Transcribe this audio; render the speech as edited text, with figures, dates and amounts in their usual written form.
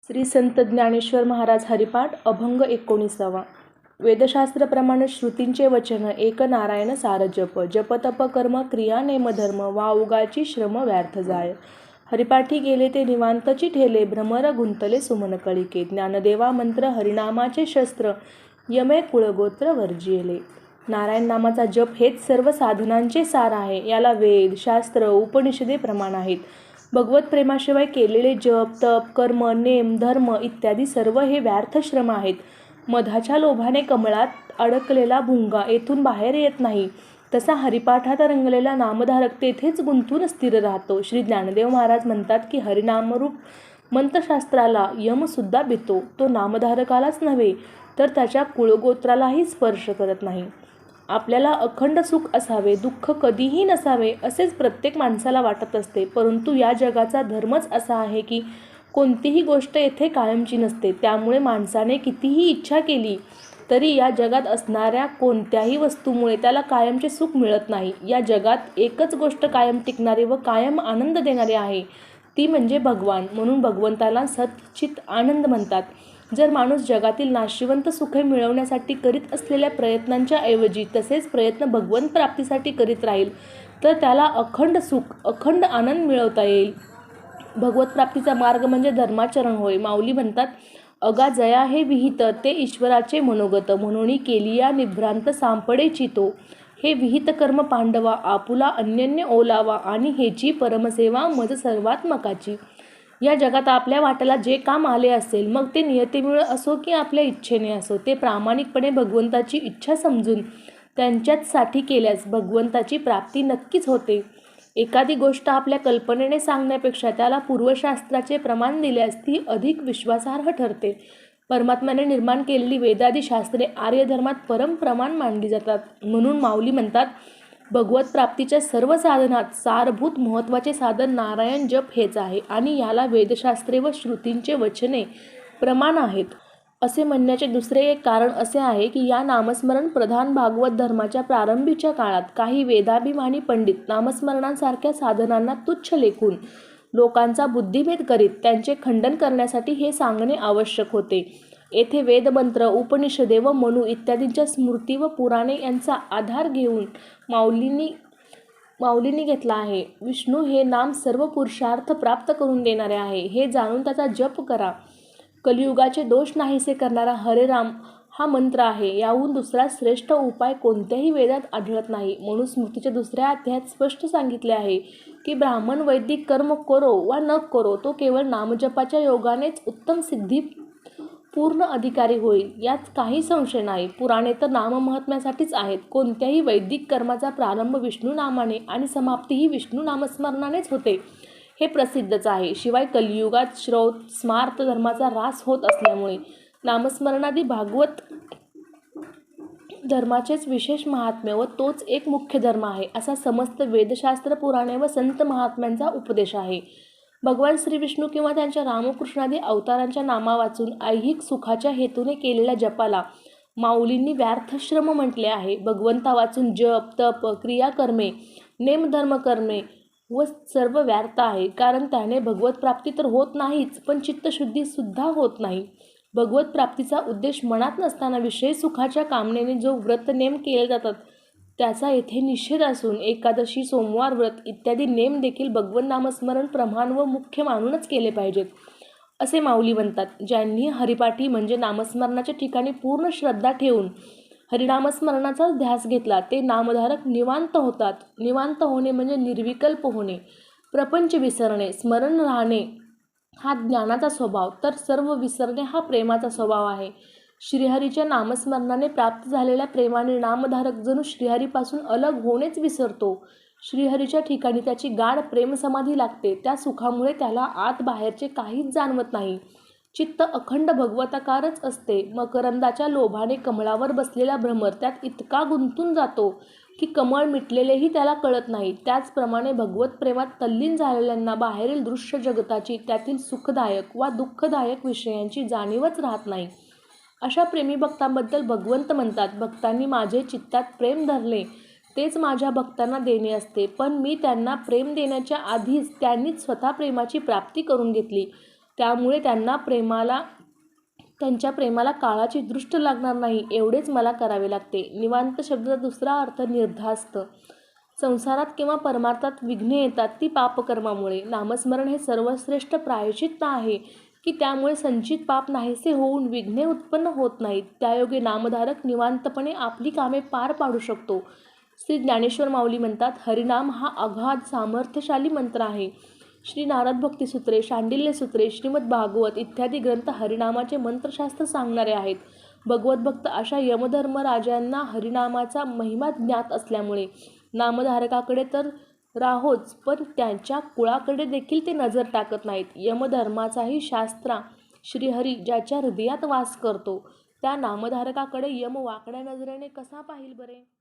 श्री संत ज्ञानेश्वर महाराज हरिपाठ अभंग 19. वेदशास्त्रप्रमाणे श्रुतींचे वचन एक नारायण सार जप जप तप कर्म क्रिया नेम धर्म वा उगाची श्रम व्यर्थ जाय. हरिपाठी गेले ते निवांतची ठेले भ्रमर गुंतले सुमन कळिके. ज्ञानदेवा मंत्र हरिनामाचे शस्त्र यमे कुळगोत्र वर्जिले. नारायण नामाचा जप हेच सर्व साधनांचे सार आहे. याला वेद शास्त्र उपनिषदे प्रमाण आहेत. भगवत प्रेमाशिवाय केलेले जप तप कर्म नेम धर्म इत्यादी सर्व हे व्यर्थ श्रम आहेत. मधाच्या लोभाने कमळात अडकलेला भुंगा येथून बाहेर येत नाही, तसा हरिपाठात रंगलेला नामधारक तेथेच गुंतून स्थिर राहतो. श्री ज्ञानदेव महाराज म्हणतात की हरिनामरूप मंत्रशास्त्राला यमसुद्धा भितो. तो नामधारकालाच नव्हे तर त्याच्या कुळगोत्रालाही स्पर्श करत नाही. आपल्याला अखंड सुख असावे, दुःख कधीही नसावे असेच प्रत्येक माणसाला वाटत असते. परंतु या जगाचा धर्मच असा आहे की कोणतीही गोष्ट येथे कायमची नसते. त्यामुळे माणसाने कितीही इच्छा केली तरी या जगात असणाऱ्या कोणत्याही वस्तूमुळे त्याला कायमचे सुख मिळत नाही. या जगात एकच गोष्ट कायम टिकणारी व कायम आनंद देणारी आहे, ती म्हणजे भगवान. म्हणून भगवंताला सच्चित आनंद म्हणतात. जर माणूस जगातील नाशिवंत सुखे मिळवण्यासाठी करीत असलेल्या प्रयत्नांच्या ऐवजी तसेच प्रयत्न भगवंत प्राप्तीसाठी करीत राहील तर त्याला अखंड सुख अखंड आनंद मिळवता येईल. भगवत प्राप्तीचा मार्ग म्हणजे धर्माचरण होय. माऊली म्हणतात, अगा जया हे विहित ते ईश्वराचे मनोगत म्हणून केलिया निभ्रांत सांपडे चितो. हे विहित कर्म पांडवा आपुला अन्यन्य ओलावा आणि हेची परमसेवा मज सर्वात्मकाची. या जगात आपल्या वाट्याला जे काम आले असेल, मग ते नियतीमुळे असो की आपल्या इच्छेने असो, ते प्रामाणिकपणे भगवंताची इच्छा समजून त्यांच्याचसाठी केल्यास भगवंताची प्राप्ती नक्कीच होते. एखादी गोष्ट आपल्या कल्पनेने सांगण्यापेक्षा त्याला पूर्वशास्त्राचे प्रमाण दिल्यास ती अधिक विश्वासार्ह ठरते. परमात्म्याने निर्माण केलेली वेदादी शास्त्रे आर्य धर्मात परम प्रमाण मानली जातात. म्हणून माऊली म्हणतात, भगवत प्राप्तीच्या सर्व साधनात सारभूत महत्त्वाचे साधन नारायण जप हेच आहे आणि याला वेदशास्त्रे व श्रुतींचे वचने प्रमाण आहेत. असे म्हणण्याचे दुसरे एक कारण असे आहे की या नामस्मरण प्रधान भागवत धर्माच्या प्रारंभीच्या काळात काही वेदाभिमानी पंडित नामस्मरणांसारख्या साधनांना तुच्छ लेखून लोकांचा बुद्धिभेद करीत त्यांचे खंडन करण्यासाठी हे सांगणे आवश्यक होते. येथे वेदमंत्र उपनिषदे व मनु इत्यादींच्या स्मृती व पुराणे यांचा आधार घेऊन माऊलींनी घेतला आहे. विष्णू हे नाम सर्व पुरुषार्थ प्राप्त करून देणारे आहे, हे जाणून त्याचा जप करा. कलियुगाचे दोष नाहीसे करणारा हरे राम हा मंत्र आहे. याहून दुसरा श्रेष्ठ उपाय कोणत्याही वेदात आढळत नाही. म्हणून स्मृतीच्या दुसऱ्या अध्यायात स्पष्ट सांगितले आहे की ब्राह्मण वैदिक कर्म करो वा न करो, तो केवळ नामजपाच्या योगानेच उत्तम सिद्धी पूर्ण अधिकारी होईल, यात काही संशय नाही. पुराणे तर नाममहात्म्यासाठीच आहेत. कोणत्याही वैदिक कर्माचा प्रारंभ विष्णू नामाने आणि समाप्तीही विष्णू नामस्मरणानेच होते, हे प्रसिद्धच आहे. शिवाय कलियुगात श्रौत स्मार्त धर्माचा ऱ्हास होत असल्यामुळे नामस्मरणादी भागवत धर्माचेच विशेष महात्म्य व तोच एक मुख्य धर्म आहे, असा समस्त वेदशास्त्र पुराणे व संत महात्म्यांचा उपदेश आहे. भगवान श्री विष्णू किंवा त्यांच्या रामकृष्णादी अवतारांच्या नामा वाचून ऐहिक सुखाच्या हेतूने केलेल्या जपाला माऊलींनी व्यर्थश्रम म्हटले आहे. भगवंता वाचून जप तप क्रिया कर्मे नेमधर्म कर्मे व सर्व व्यर्थ आहे, कारण त्याने भगवत प्राप्ती तर होत नाहीच, पण चित्तशुद्धी सुद्धा होत नाही. भगवत प्राप्तीचा उद्देश मनात नसताना विषय सुखाच्या कामनेने जो व्रत नेम केले जातात त्याचा येथे निषेध असून एकादशी सोमवार व्रत इत्यादी नेम देखील भगवन नामस्मरण प्रमाण व मुख्य मानूनच केले पाहिजेत, असे माऊली म्हणतात. ज्यांनी हरिपाठी म्हणजे नामस्मरणाच्या ठिकाणी पूर्ण श्रद्धा ठेवून हरिनामस्मरणाचा ध्यास घेतला ते नामधारक निवांत होतात. निवांत होणे म्हणजे निर्विकल्प होणे, प्रपंच विसरणे, स्मरण राहणे हा ज्ञानाचा स्वभाव, तर सर्व विसरणे हा प्रेमाचा स्वभाव आहे. श्रीहरीच्या नामस्मरणाने प्राप्त झालेल्या प्रेमाने नामधारक जणू श्रीहरीपासून अलग होणेच विसरतो. श्रीहरीच्या ठिकाणी त्याची गाढ प्रेमसमाधी लागते. त्या सुखामुळे त्याला आत बाहेरचे काहीच जाणवत नाही. चित्त अखंड भगवताकारच असते. मकरंदाच्या लोभाने कमळावर बसलेला भ्रमर त्यात इतका गुंतून जातो की कमळ मिटलेलेही त्याला कळत नाही. त्याचप्रमाणे भगवत प्रेमात तल्लीन झालेल्यांना बाहेरील दृश्य जगताची, त्यातील सुखदायक वा दुःखदायक विषयांची जाणीवच राहत नाही. अशा प्रेमी भक्तांबद्दल भगवंत म्हणतात, भक्तांनी माझे चित्तात प्रेम धरले तेच माझ्या भक्तांना देणे असते, पण मी त्यांना प्रेम देण्याच्या आधीच त्यांनीच स्वतः प्रेमाची प्राप्ती करून घेतली. त्यामुळे त्यांच्या प्रेमाला काळाची दृष्ट लागणार नाही एवढेच मला करावे लागते. निवांत शब्दाचा दुसरा अर्थ निर्धास्त. संसारात किंवा परमार्थात विघ्ने येतात ती पापकर्मामुळे. नामस्मरण हे सर्वश्रेष्ठ प्रायश्चित्त आहे की त्यामुळे संचित पाप नाहीसे होऊन विघ्ने उत्पन्न होत नाहीत. त्यायोगे नामधारक निवांतपणे आपली कामे पार पाडू शकतो. श्री ज्ञानेश्वर माऊली म्हणतात, हरिनाम हा अगाध सामर्थ्यशाली मंत्र आहे. श्री नारद भक्तिसूत्रे, शांडिल्य सूत्रे, श्रीमद भागवत इत्यादी ग्रंथ हरिनामाचे मंत्रशास्त्र सांगणारे आहेत. भगवत भक्त अशा यमधर्मराजांना हरिनामाचा महिमा ज्ञात असल्यामुळे नामधारकाकडे तर राहोच पण त्यांच्या कुळाकडे देखील ते नजर टाकत नाहीत. यमधर्माचाही शास्त्रा श्रीहरी ज्याच्या हृदयात वास करतो त्या नामधारकाकडे यम वाकड्या नजरेने कसा पाहिल बरे.